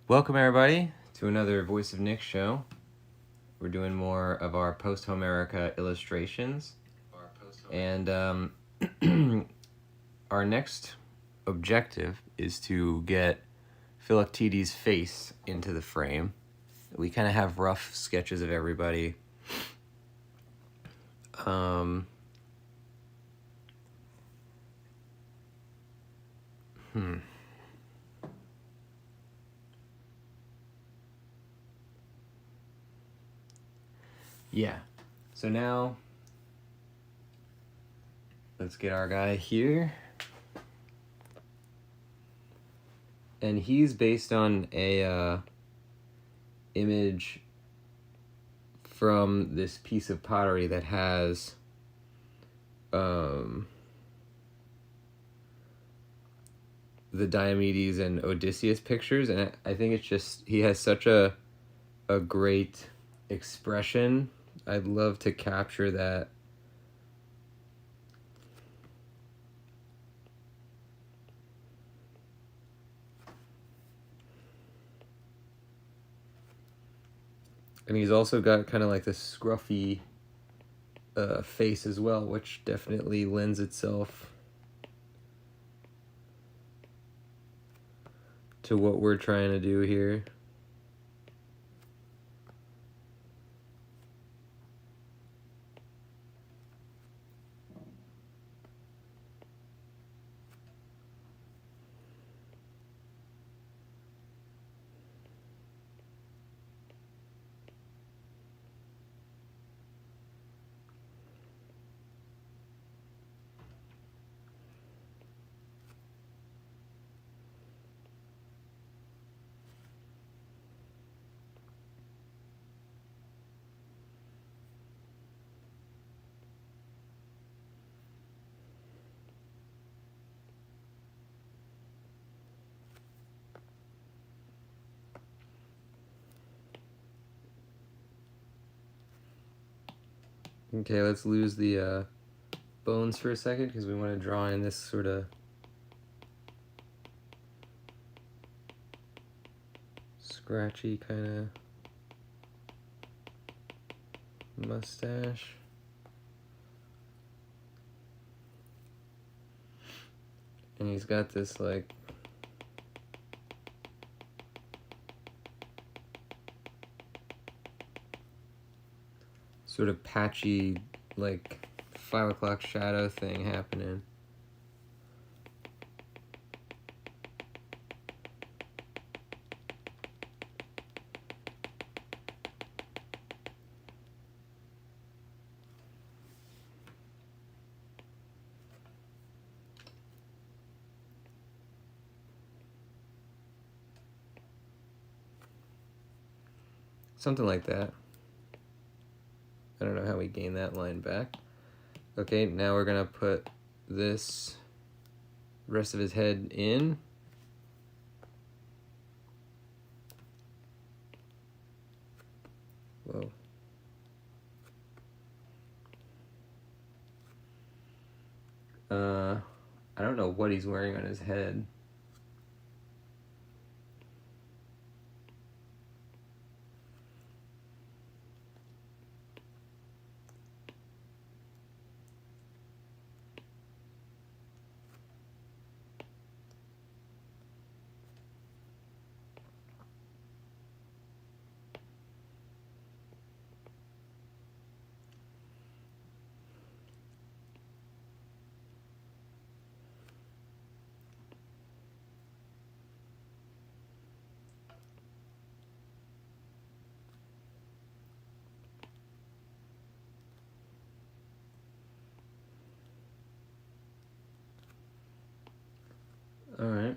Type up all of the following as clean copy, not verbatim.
Welcome everybody to another Voice of Nick show. We're doing more of our Posthomerica illustrations. And our next objective is to get Philoctetes' face into the frame. We kind of have rough sketches of everybody. Yeah. So now, let's get our guy here. And he's based on a image from this piece of pottery that has the Diomedes and Odysseus pictures, and I think it's just he has such a great expression. I'd love to capture that. And he's also got kind of like this scruffy face as well, which definitely lends itself to what we're trying to do here. Okay, let's lose the bones for a second because we want to draw in this sort of scratchy kind of mustache. And he's got this like sort of patchy, like 5 o'clock shadow thing happening. Something like that. I don't know how we gain that line back. Okay, now we're gonna put this rest of his head in. Whoa. I don't know what he's wearing on his head. All right.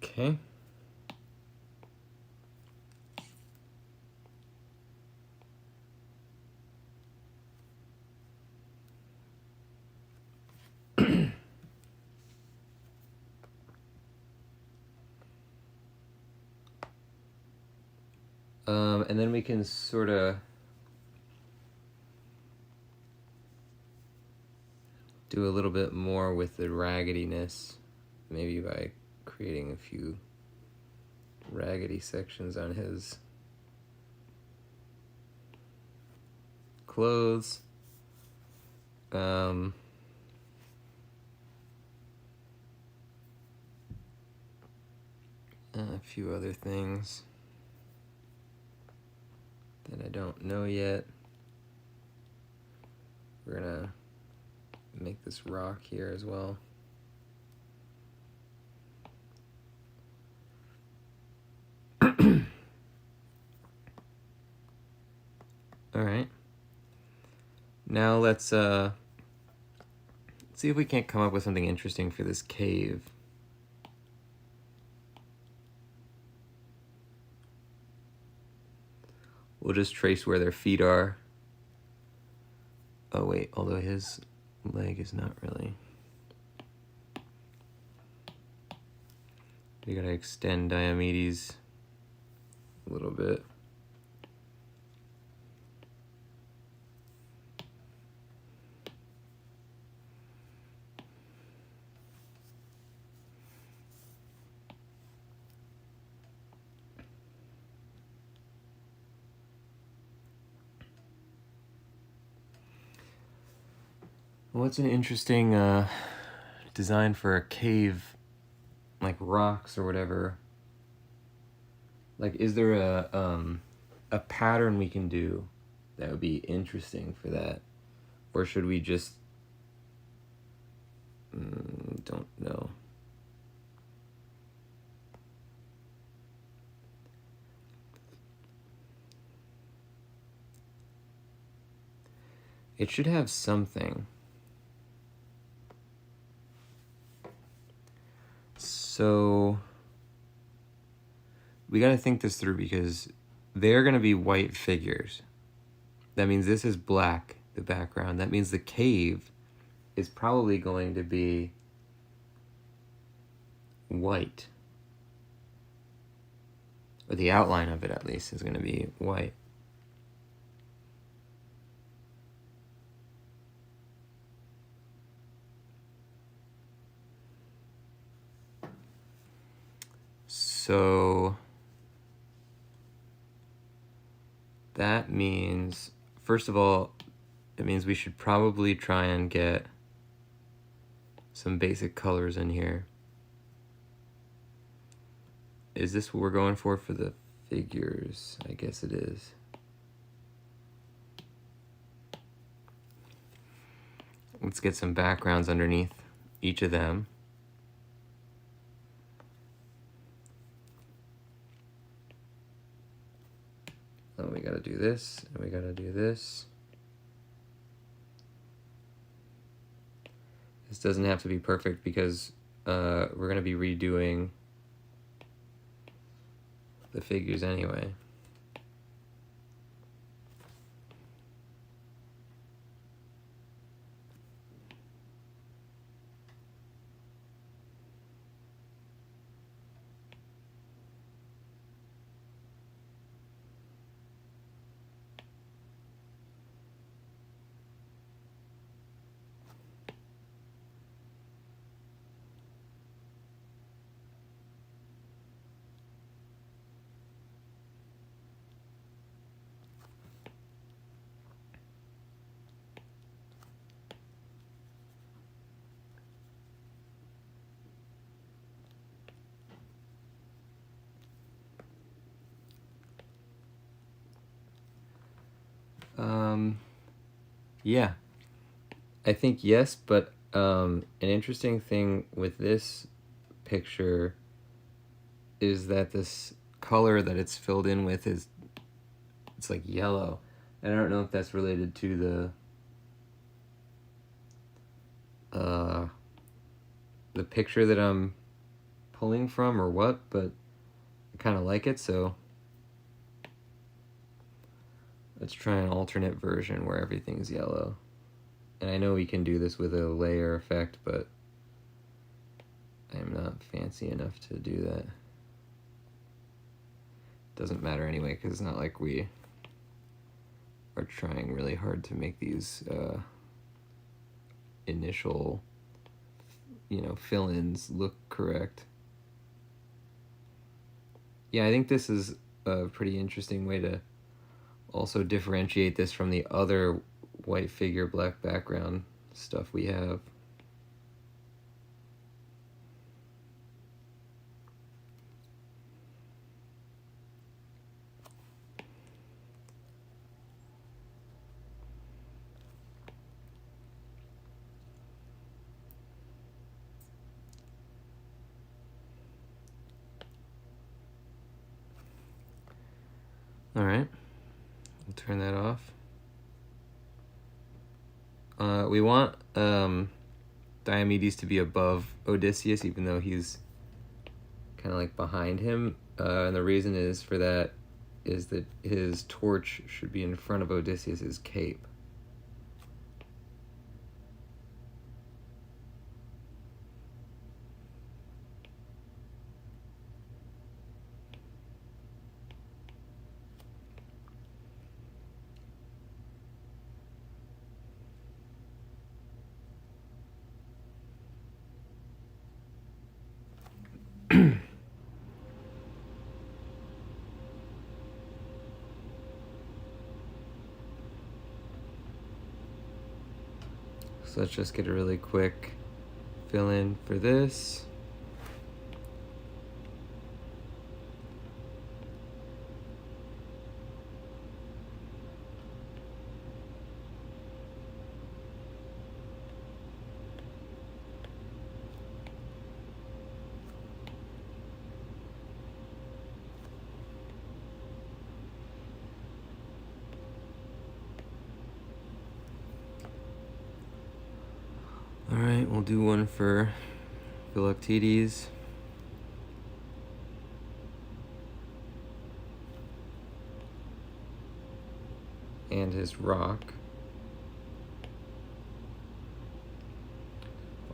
Okay. And then we can sort of do a little bit more with the raggediness, maybe by creating a few raggedy sections on his clothes. A few other things that I don't know yet. We're gonna make this rock here as well. All right. Now let's see if we can't come up with something interesting for this cave. We'll just trace where their feet are. Oh wait, although his leg is not really. We gotta extend Diomedes a little bit. What's an interesting design for a cave, like rocks or whatever? Like, is there a pattern we can do that would be interesting for that? Or should we just, don't know. It should have something. So we got to think this through because they're going to be white figures. That means this is black, the background. That means the cave is probably going to be white. Or the outline of it, at least, is going to be white. So that means, first of all, it means we should probably try and get some basic colors in here. Is this what we're going for the figures? I guess it is. Let's get some backgrounds underneath each of them. Oh, we gotta do this, and we gotta do this. This doesn't have to be perfect because we're gonna be redoing the figures anyway. Yeah, I think yes, but an interesting thing with this picture is that this color that it's filled in with it's like yellow. And I don't know if that's related to the picture that I'm pulling from or what, but I kind of like it, so let's try an alternate version where everything's yellow. And I know we can do this with a layer effect, but I'm not fancy enough to do that. doesn't matter anyway, because it's not like we are trying really hard to make these initial, fill-ins look correct. Yeah, I think this is a pretty interesting way to also differentiate this from the other white figure, black background stuff we have. All right, we'll turn that off. We want Diomedes to be above Odysseus, even though he's kind of like behind him. And the reason is for that is that his torch should be in front of Odysseus's cape. So let's just get a really quick fill in for this. All right, we'll do one for Philoctetes. And his rock.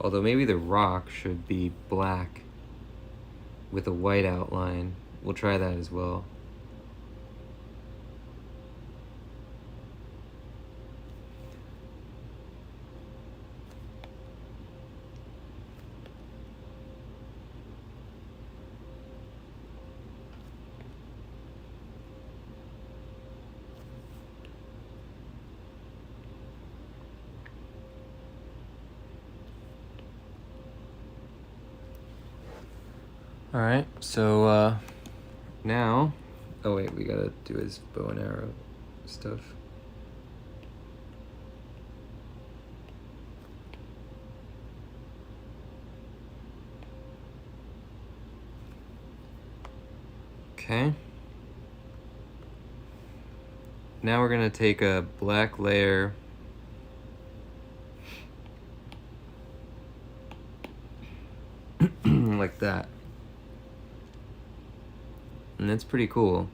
Although maybe the rock should be black with a white outline. We'll try that as well. All right, so now, oh wait, we gotta do his bow and arrow stuff. Okay. Now we're gonna take a black layer like that. And that's pretty cool.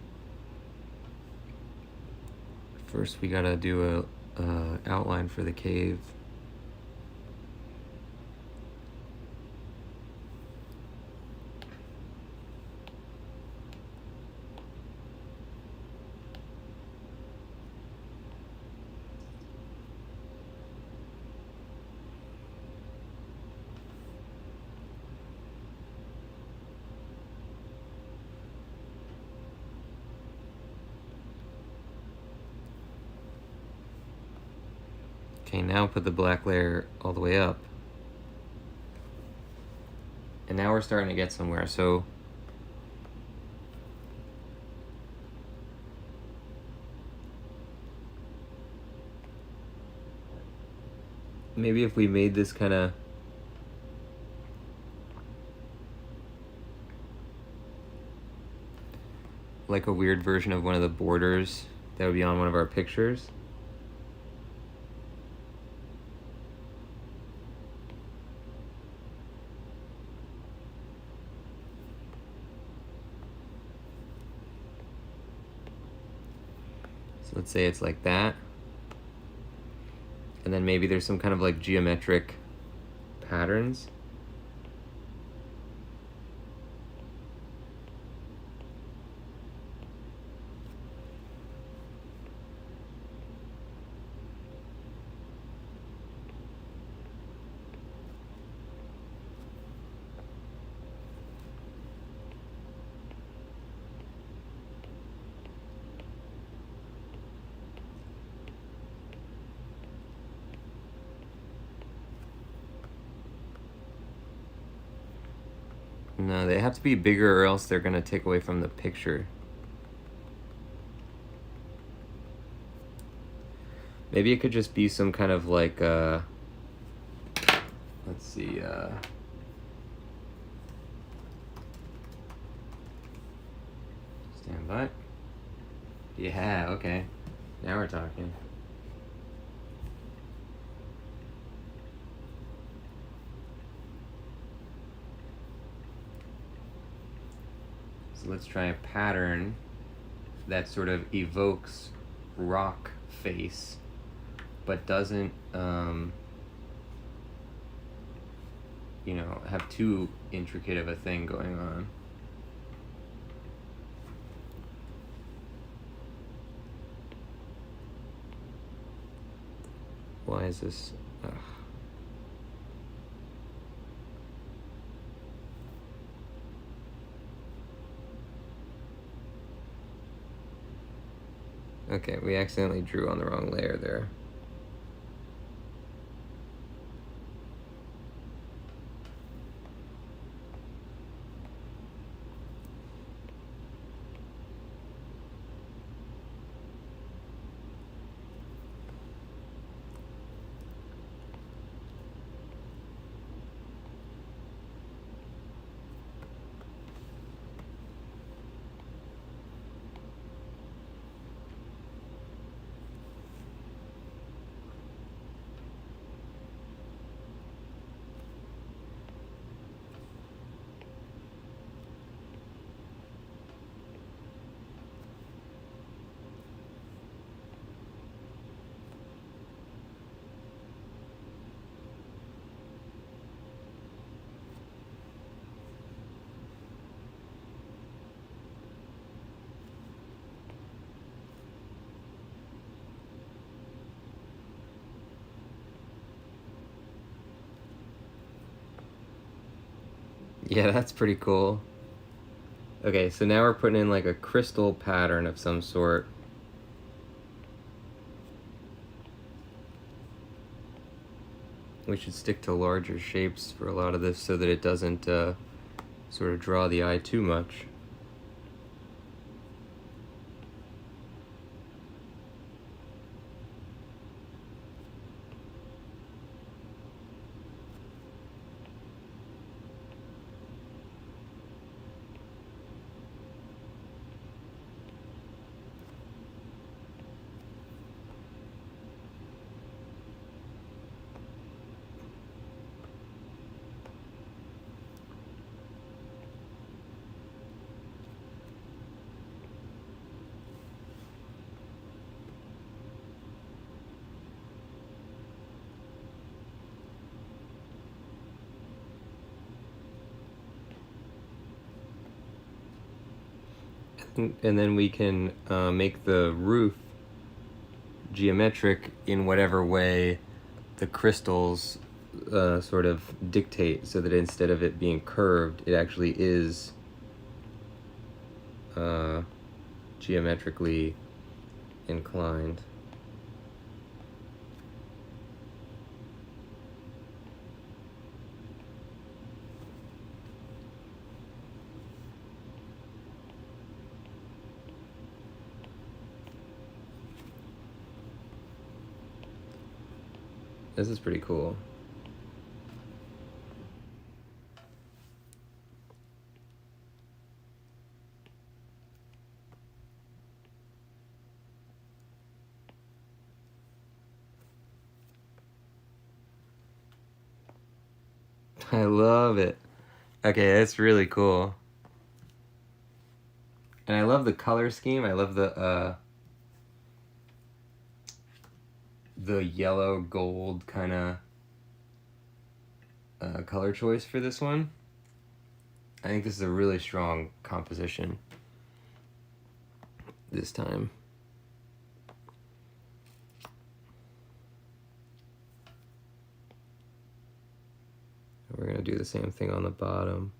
First we gotta do a outline for the cave. Okay, now put the black layer all the way up. And now we're starting to get somewhere. So maybe if we made this kind of like a weird version of one of the borders that would be on one of our pictures. So let's say it's like that. And then maybe there's some kind of like geometric patterns. No, they have to be bigger or else they're gonna take away from the picture. Maybe it could just be some kind of like, let's see, stand by. Yeah, okay. Now we're talking. So let's try a pattern that sort of evokes rock face, but doesn't, you know, have too intricate of a thing going on. Why is this? Ugh. Okay, we accidentally drew on the wrong layer there. Yeah, that's pretty cool. Okay, so now we're putting in like a crystal pattern of some sort. We should stick to larger shapes for a lot of this so that it doesn't sort of draw the eye too much. And then we can make the roof geometric in whatever way the crystals sort of dictate, so that instead of it being curved, it actually is geometrically inclined. This is pretty cool. I love it. Okay, that's really cool. And I love the color scheme. I love the yellow gold kind of color choice for this one. I think this is a really strong composition this time. We're going to do the same thing on the bottom.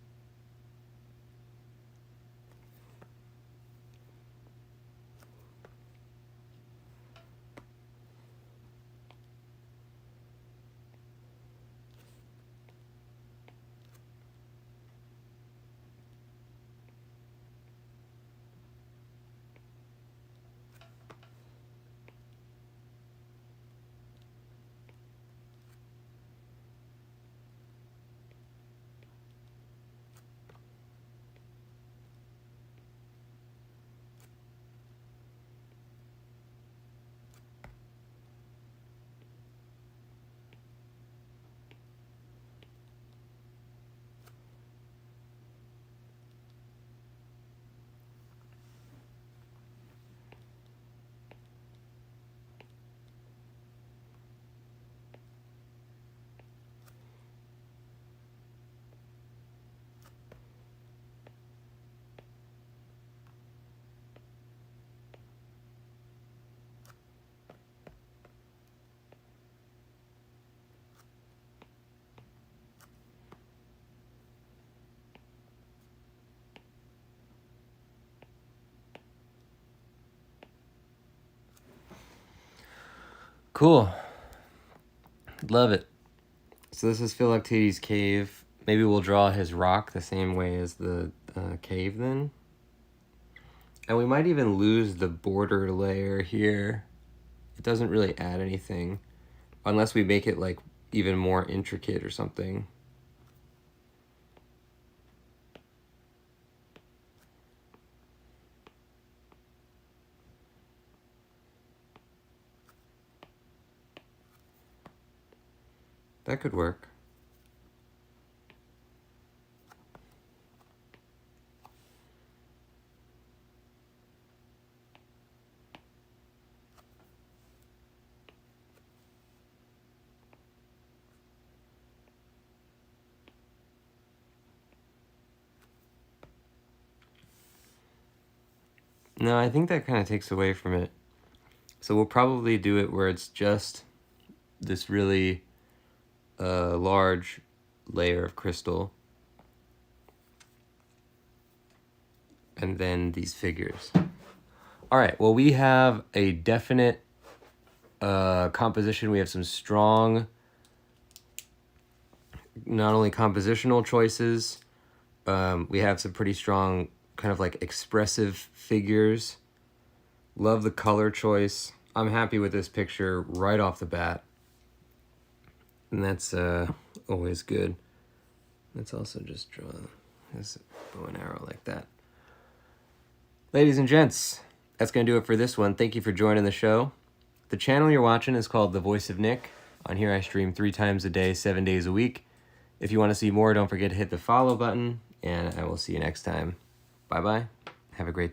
cool. Love it. So this is Philoctetes' cave. Maybe we'll draw his rock the same way as the cave then. And we might even lose the border layer here. It doesn't really add anything. Unless we make it like even more intricate or something. That could work. No, I think that kind of takes away from it. So we'll probably do it where it's just this really large layer of crystal. And then these figures. All right, well, we have a definite composition. We have some strong, not only compositional choices, we have some pretty strong kind of like expressive figures. Love the color choice. I'm happy with this picture right off the bat. And that's always good. Let's also just draw this bow and arrow like that. Ladies and gents, that's going to do it for this one. Thank you for joining the show. The channel you're watching is called The Voice of Nick. On here I stream 3 times a day, 7 days a week. If you want to see more, don't forget to hit the follow button, and I will see you next time. Bye-bye. Have a great day.